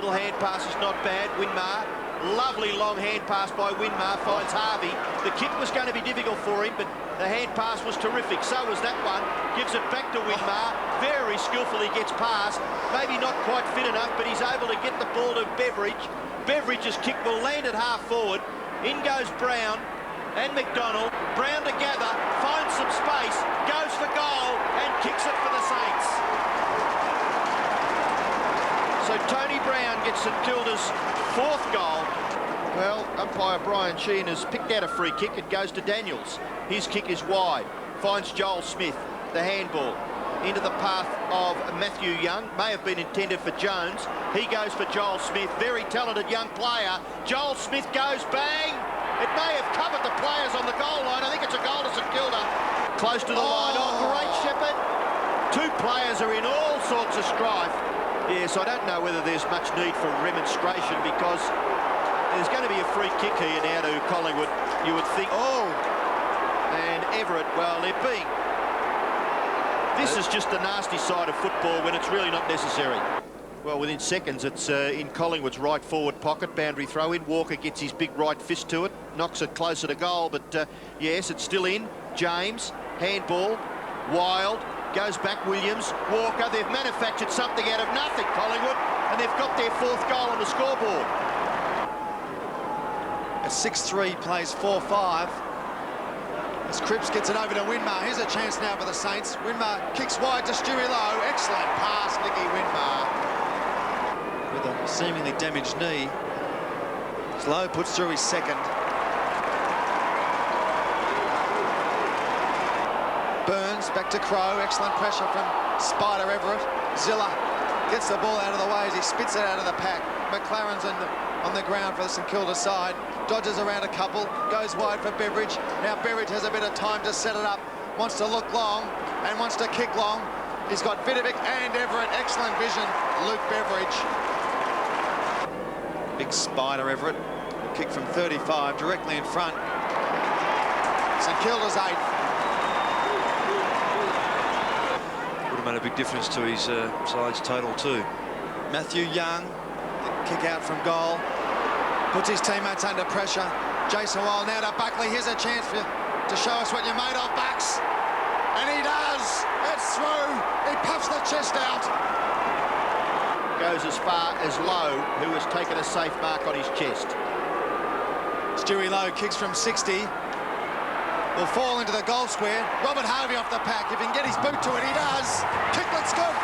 little hand pass is not bad. Winmar, lovely long hand pass by Winmar, finds Harvey. The kick was going to be difficult for him, but the hand pass was terrific. So was that one. Gives it back to Winmar. Very skillfully gets past. Maybe not quite fit enough, but he's able to get the ball to Beveridge. Beveridge's kick will land at half forward. In goes Brown and McDonald. Brown to gather, finds some space, goes for goal and kicks it for the Saints. So Tony Brown gets St Kilda's 4th goal. Well, umpire Brian Sheehan has picked out a free kick. It goes to Daniels. His kick is wide. Finds Joel Smith, the handball, into the path of Matthew Young. May have been intended for Jones. He goes for Joel Smith, very talented young player. Joel Smith goes bang. It may have covered the players on the goal line. I think it's a goal to St Kilda. Close to the line. Oh, great Shepherd. 2 players are in all sorts of strife. Yes, I don't know whether there's much need for remonstration because there's going to be a free kick here now to Collingwood, you would think. Oh, and Everett, well, they're being... This is just the nasty side of football when it's really not necessary. Well, within seconds, it's in Collingwood's right forward pocket, boundary throw in. Walker gets his big right fist to it, knocks it closer to goal, but yes, it's still in. James, handball, Wild, goes back Williams, Walker. They've manufactured something out of nothing, Collingwood, and they've got their 4th goal on the scoreboard. At 6-3, plays 4-5. As Cripps gets it over to Winmar. Here's a chance now for the Saints. Winmar kicks wide to Stewie Lowe. Excellent pass, Nicky Winmar. With a seemingly damaged knee. Lowe puts through his 2nd. Burns back to Crow. Excellent pressure from Spider Everett. Zilla gets the ball out of the way as he spits it out of the pack. McLaren's on the ground for the St Kilda side. Dodges around a couple, goes wide for Beveridge. Now Beveridge has a bit of time to set it up. Wants to look long and wants to kick long. He's got Vidovic and Everett. Excellent vision, Luke Beveridge. Big Spider Everett. Kick from 35, directly in front. St Kilda's 8th. Would have made a big difference to his side's total too. Matthew Young, the kick out from goal. Puts his teammates under pressure. Jason Wild now to Buckley. Here's a chance to show us what you're made of, Bucks. And he does. It's through. He puffs the chest out. Goes as far as Lowe, who has taken a safe mark on his chest. Stewie Lowe kicks from 60. Will fall into the goal square. Robert Harvey off the pack. If he can get his boot to it, he does. Kicklet's good.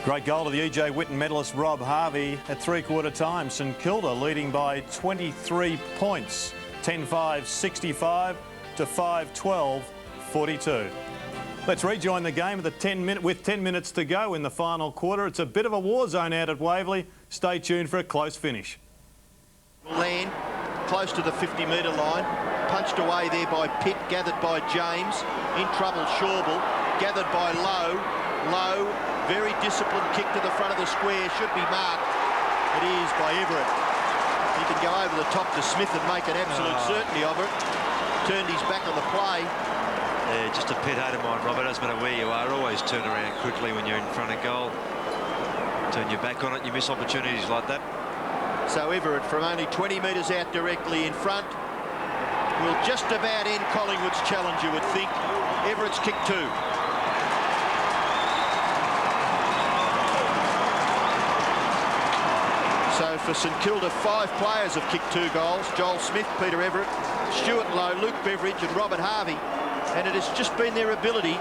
Great goal to the E.J. Whitten medalist Rob Harvey at 3/4 time. St Kilda leading by 23 points. 10-5-65 to 5-12-42. Let's rejoin the game with 10 minutes to go in the final quarter. It's a bit of a war zone out at Waverley. Stay tuned for a close finish. Land close to the 50-metre line. Punched away there by Pitt, gathered by James. In trouble, Shawble, gathered by Lowe. Lowe, very disciplined kick to the front of the square, should be marked. It is by Everett. He can go over the top to Smith and make an absolute certainty of it. Turned his back on the play. Yeah, just a pet hate of mine, Robert. Doesn't matter where you are, always turn around quickly when you're in front of goal. Turn your back on it, you miss opportunities like that. So Everett, from only 20 metres out directly in front, will just about end Collingwood's challenge, you would think. Everett's kick 2. So for St Kilda, 5 players have kicked 2 goals. Joel Smith, Peter Everett, Stuart Lowe, Luke Beveridge and Robert Harvey. And it has just been their ability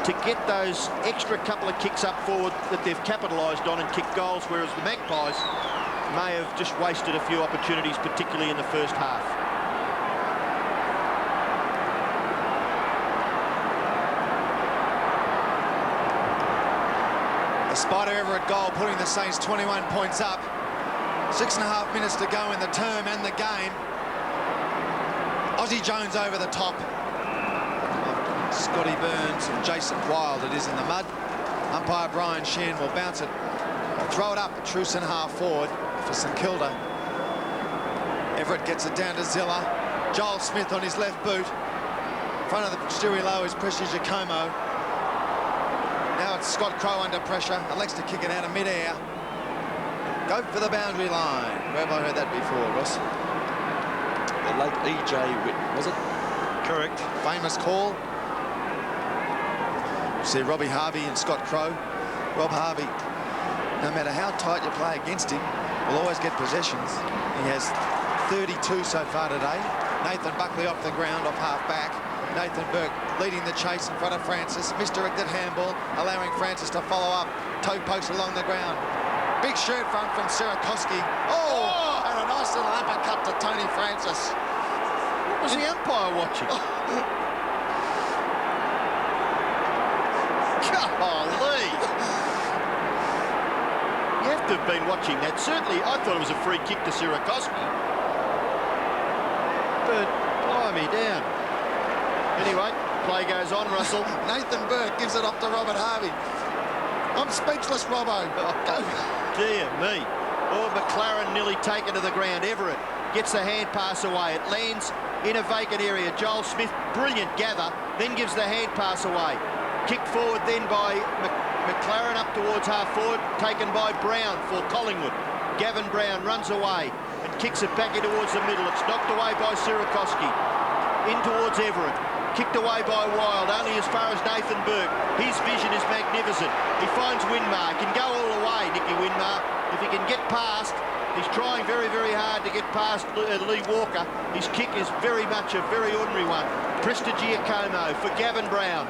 to get those extra couple of kicks up forward that they've capitalised on and kicked goals, whereas the Magpies may have just wasted a few opportunities, particularly in the first half. The Spider Everett goal putting the Saints 21 points up. 6.5 minutes to go in the term and the game. Aussie Jones over the top. Scotty Burns and Jason Wild. It is in the mud. Umpire Brian Sheehan will bounce it. Throw it up at true centre half forward for St Kilda. Everett gets it down to Zilla. Joel Smith on his left boot. In front of the Stewie Lowe is Presti Giacomo. Now it's Scott Crow under pressure. Elects to kick it out of mid-air. Go for the boundary line. Where have I heard that before, Ross? The late E.J. Whitten, was it? Correct. Famous call. See Robbie Harvey and Scott Crow. Rob Harvey, no matter how tight you play against him, will always get possessions. He has 32 so far today. Nathan Buckley off the ground, off half-back. Nathan Burke leading the chase in front of Francis. Misdirected handball, allowing Francis to follow up. Toe post along the ground. Big shirt front from Sierakowski. Oh! And a nice little uppercut to Tony Francis. What was the umpire watching? Golly! You have to have been watching that. Certainly, I thought it was a free kick to Sierakowski. But, blimey down. Anyway, play goes on, Russell. Nathan Burke gives it off to Robert Harvey. I'm speechless, Robbo. Dear me. Oh, McLaren nearly taken to the ground. Everett gets the hand pass away. It lands in a vacant area. Joel Smith, brilliant gather, then gives the hand pass away. Kicked forward then by McLaren up towards half forward, taken by Brown for Collingwood. Gavin Brown runs away and kicks it back in towards the middle. It's knocked away by Sierakowski. In towards Everett. Kicked away by Wild, only as far as Nathan Burke. His vision is magnificent. He finds Winmar. Can go all the way, Nicky Winmar. If he can get past, he's trying very, very hard to get past Lee Walker. His kick is very much a very ordinary one. Prestigiacomo for Gavin Brown.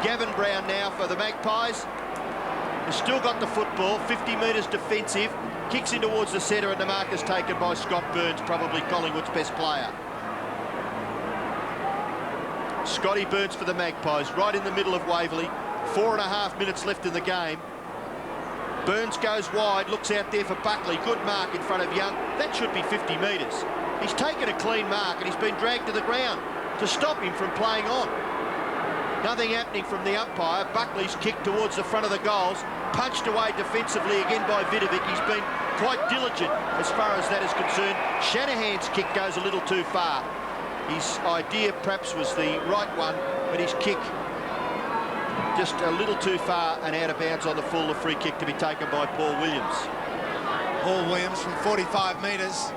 Gavin Brown now for the Magpies. He's still got the football, 50 metres defensive. Kicks in towards the centre and the mark is taken by Scott Burns, probably Collingwood's best player. Scotty Burns for the Magpies, right in the middle of Waverley. 4.5 minutes left in the game. Burns goes wide, looks out there for Buckley. Good mark in front of Young. That should be 50 metres. He's taken a clean mark and he's been dragged to the ground to stop him from playing on. Nothing happening from the umpire. Buckley's kicked towards the front of the goals. Punched away defensively again by Vidovic. He's been quite diligent as far as that is concerned. Shanahan's kick goes a little too far. His idea perhaps was the right one, but his kick just a little too far and out of bounds on the full. A free kick to be taken by Paul Williams. Paul Williams from 45 metres.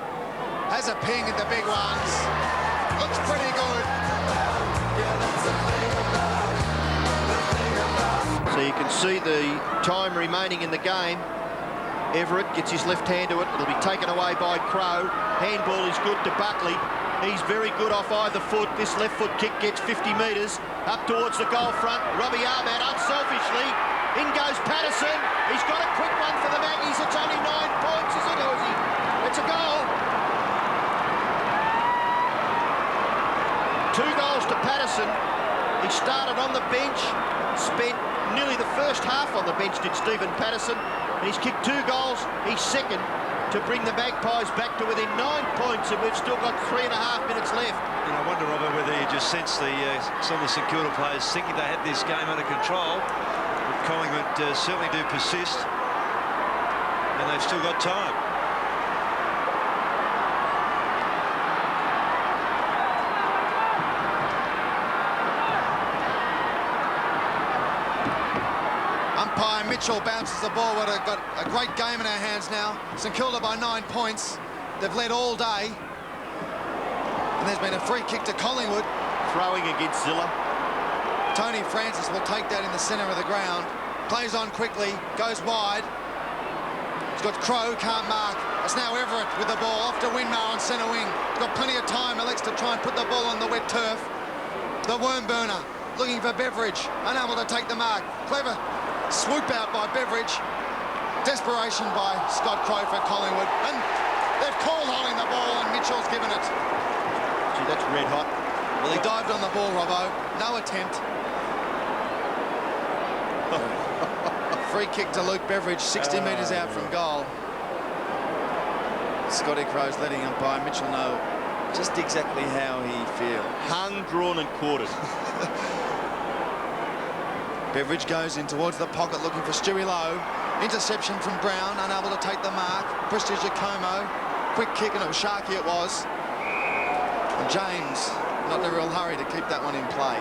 Has a ping at the big ones. Looks pretty good. So you can see the time remaining in the game. Everett gets his left hand to it. It'll be taken away by Crow. Handball is good to Buckley. He's very good off either foot. This left foot kick gets 50 metres up towards the goal front. Robbie Ahmad unselfishly. In goes Patterson. He's got a quick one for the Maggies. It's only 9 points, is it? Or is he? It's a goal. 2 goals to Patterson. He started on the bench, spent nearly the first half on the bench, did Stephen Patterson, and he's kicked 2 goals. He's second to bring the Magpies back to within 9 points, and we've still got 3.5 minutes left. And I wonder, Robert, whether you just sense some of the St Kilda players thinking they had this game under control. But Collingwood certainly do persist, and they've still got time. Umpire Mitchell bounces the ball. We've got a great game in our hands now. St Kilda by 9 points. They've led all day. And there's been a free kick to Collingwood. Throwing against Zilla. Tony Francis will take that in the centre of the ground. Plays on quickly, goes wide. He's got Crow, can't mark. It's now Everett with the ball, off to Winmar on centre wing. He's got plenty of time, elects to try and put the ball on the wet turf. The worm burner, looking for Beveridge, unable to take the mark. Clever swoop out by Beveridge. Desperation by Scott Crow for Collingwood. And they've called holding the ball and Mitchell's given it. Gee, that's red hot. Well, he dived on the ball, Robbo. No attempt. Free kick to Luke Beveridge, 60 metres out from goal. Scotty Crow's letting umpire Mitchell know just exactly how he feels. Hung, drawn and quartered. Beveridge goes in towards the pocket looking for Stewie Lowe. Interception from Brown, unable to take the mark. Prestigiacomo, quick kick, and it was Sharkey it was. And James, not in a real hurry to keep that one in play.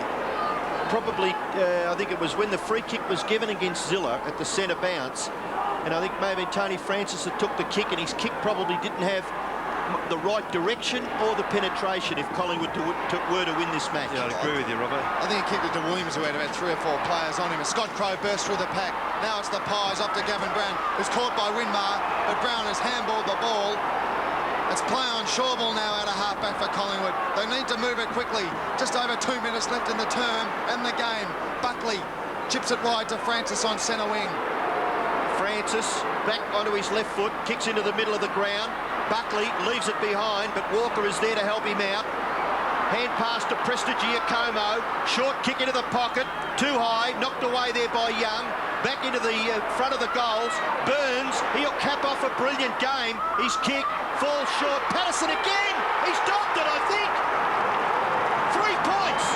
probably, I think it was when the free kick was given against Zilla at the centre bounce, and I think maybe Tony Francis that took the kick, and his kick probably didn't have the right direction or the penetration if Collingwood were to win this match. Yeah, I'd agree with you, Robert. I think he kicked it to Williams, who had about 3 or 4 players on him. And Scott Crowe burst through the pack. Now it's the Pies off to Gavin Brown, who's caught by Winmar, but Brown has handballed the ball. It's play on Shawball now out of half-back for Collingwood. They need to move it quickly. Just over 2 minutes left in the term and the game. Buckley chips it wide to Francis on centre wing. Francis back onto his left foot, kicks into the middle of the ground. Buckley leaves it behind, but Walker is there to help him out. Hand pass to Prestigiacomo. Short kick into the pocket. Too high. Knocked away there by Young. Back into the front of the goals. Burns. He'll cap off a brilliant game. His kick falls short. Patterson again. He's docked it, I think. 3 points.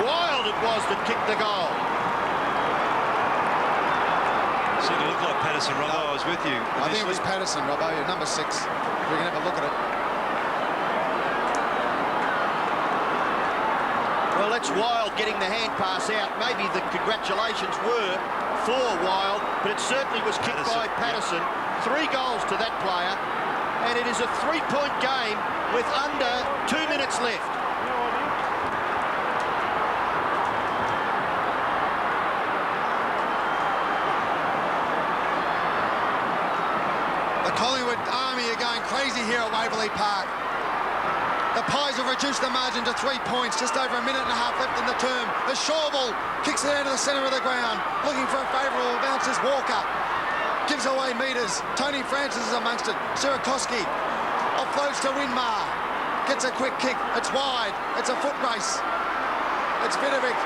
Wild it was that kicked the goal. Seemed to look like Patterson, Robbo. I was with you. I think it was Patterson, Robbo, number 6. We can have a look at it. Well, that's Wild getting the hand pass out. Maybe the congratulations were for Wild, but it certainly was kicked by Patterson. 3 goals to that player, and it is a 3-point game with under 2 minutes left. The Collingwood Army are going crazy here at Waverley Park. The Pies have reduced the margin to 3 points, just over a minute and a half left in the term. The Shawball kicks it out of the centre of the ground, looking for a favourable bounce as Walker gives away metres. Tony Francis is amongst it. Sirakoski offloads to Winmar, gets a quick kick. It's wide. It's a foot race. It's Vidovic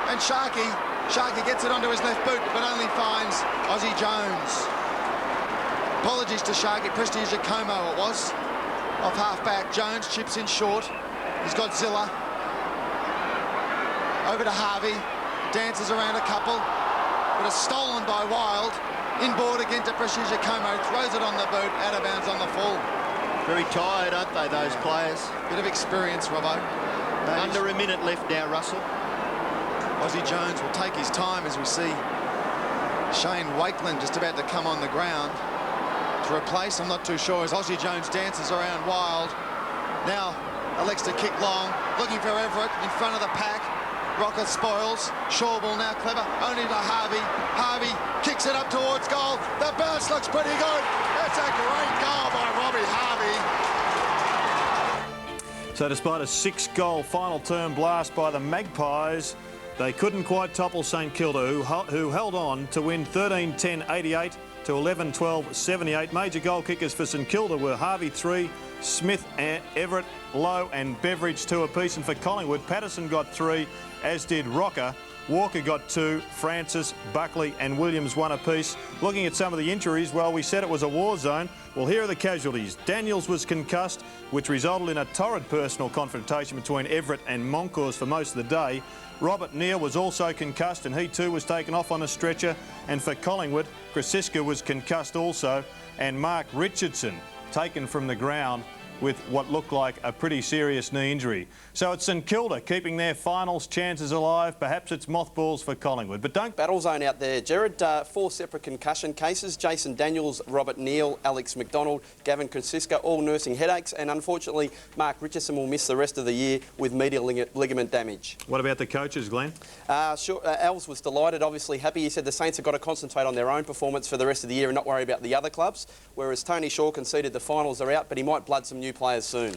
and Sharkey. Sharkey gets it onto his left boot, but only finds Aussie Jones. Apologies to Sharkey. Prestigiacomo it was. Off half-back, Jones chips in short. He's got Zilla. Over to Harvey. Dances around a couple. But it's stolen by Wild. Inboard again to Prestigiacomo. Throws it on the boot. Out of bounds on the full. Very tired, aren't they, those players? Bit of experience, Robbo. Under a minute left now, Russell. Aussie Jones will take his time as we see Shane Wakeland just about to come on the ground to replace. I'm not too sure as Aussie Jones dances around Wild. Now elects to kick long, looking for Everett in front of the pack. Rocker spoils. Shawball now clever, only to Harvey. Harvey kicks it up towards goal. The bounce looks pretty good. That's a great goal by Robbie Harvey. So despite a 6-goal final term blast by the Magpies, they couldn't quite topple St Kilda, who held on to win 13-10-88 to 11-12-78. Major goal kickers for St Kilda were Harvey 3, Smith, Everett, Lowe and Beveridge 2 apiece. And for Collingwood, Patterson got 3, as did Rocker. Walker got 2, Francis, Buckley and Williams 1 apiece. Looking at some of the injuries, well, we said it was a war zone. Well, here are the casualties. Daniels was concussed, which resulted in a torrid personal confrontation between Everett and Moncours for most of the day. Robert Neal was also concussed and he too was taken off on a stretcher. And for Collingwood, Krasiska was concussed also, and Mark Richardson taken from the ground with what looked like a pretty serious knee injury. So it's St Kilda keeping their finals chances alive. Perhaps it's mothballs for Collingwood, but don't... Battle zone out there, Jared. 4 separate concussion cases. Jason Daniels, Robert Neal, Alex McDonald, Gavin Krasiska, all nursing headaches. And unfortunately, Mark Richardson will miss the rest of the year with medial ligament damage. What about the coaches, Glenn? Els was delighted, obviously happy. He said the Saints have got to concentrate on their own performance for the rest of the year and not worry about the other clubs. Whereas Tony Shaw conceded the finals are out, but he might blood some new players soon.